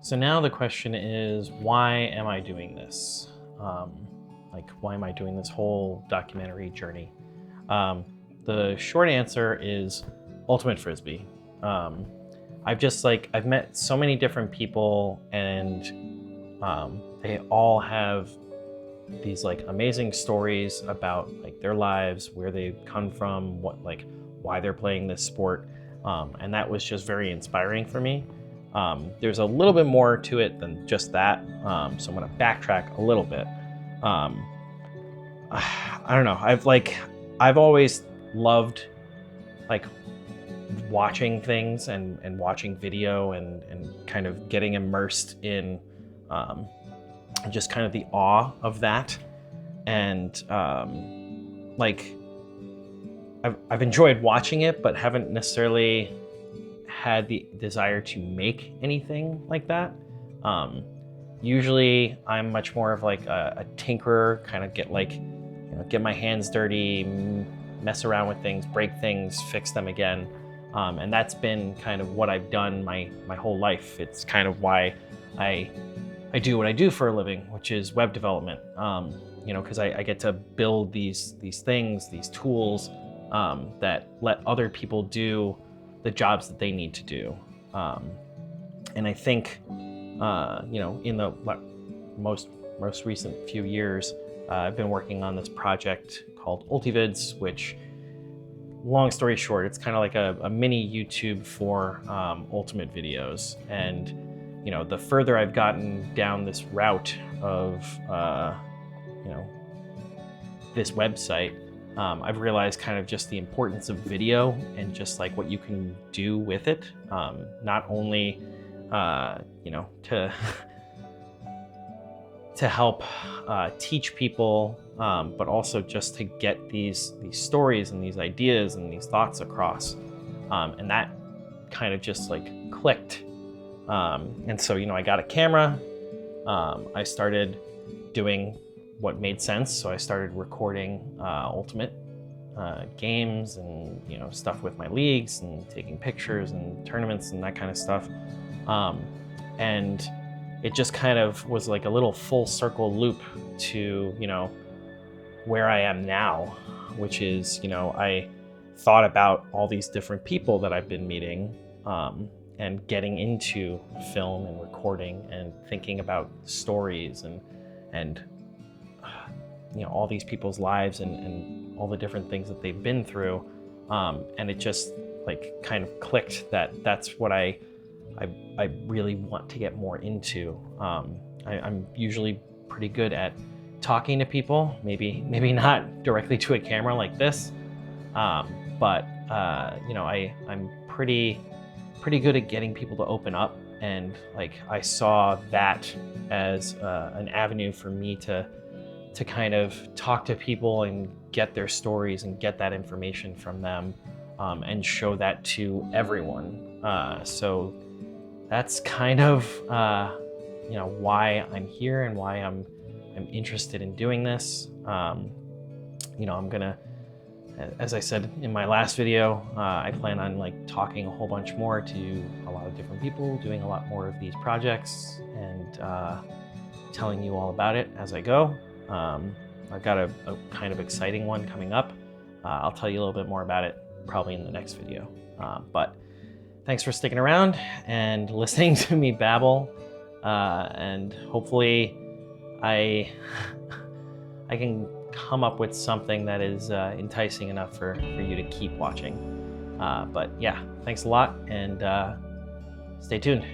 So now the question is, why am I doing this? Why am I doing this whole documentary journey? Um, the short answer is Ultimate Frisbee. Um, I've met so many different people, and they all have these like amazing stories about like their lives, where they've come from, why they're playing this sport, and that was just very inspiring for me. There's a little bit more to it than just that, so I'm gonna backtrack a little bit. Um, I don't know. I've always loved like watching things and watching video and kind of getting immersed in um, just kind of the awe of that. And like I've enjoyed watching it, but haven't necessarily had the desire to make anything like that. Usually I'm much more of like a tinkerer, kind of get my hands dirty, mess around with things, break things, fix them again. And that's been kind of what I've done my whole life. It's kind of why I do what I do for a living, which is web development. Because I get to build these things, these tools that let other people do the jobs that they need to do. And I think, in the most recent few years, I've been working on this project called Ultivids, which, long story short, it's kind of like a mini YouTube for Ultimate videos. And the further I've gotten down this route of this website, I've realized kind of just the importance of video and just like what you can do with it. Not only to help teach people, but also just to get these stories and these ideas and these thoughts across. And that kind of just like clicked. And so, I got a camera. I started doing what made sense. So I started recording Ultimate games and, stuff with my leagues and taking pictures and tournaments and that kind of stuff. And it just kind of was like a little full circle loop to, where I am now, which is, I thought about all these different people that I've been meeting, and getting into film and recording and thinking about stories and all these people's lives and all the different things that they've been through. And it just like kind of clicked that that's what I really want to get more into. I'm usually pretty good at talking to people, maybe not directly to a camera like this, but I'm pretty good at getting people to open up, and like I saw that as an avenue for me to kind of talk to people and get their stories and get that information from them, and show that to everyone. So that's kind of why I'm here and why I'm interested in doing this. I'm gonna, as I said in my last video, I plan on like talking a whole bunch more to a lot of different people, doing a lot more of these projects, and telling you all about it as I go. I've got a kind of exciting one coming up. I'll tell you a little bit more about it probably in the next video. But thanks for sticking around and listening to me babble. And hopefully I can come up with something that is enticing enough for you to keep watching. But yeah, thanks a lot, and stay tuned.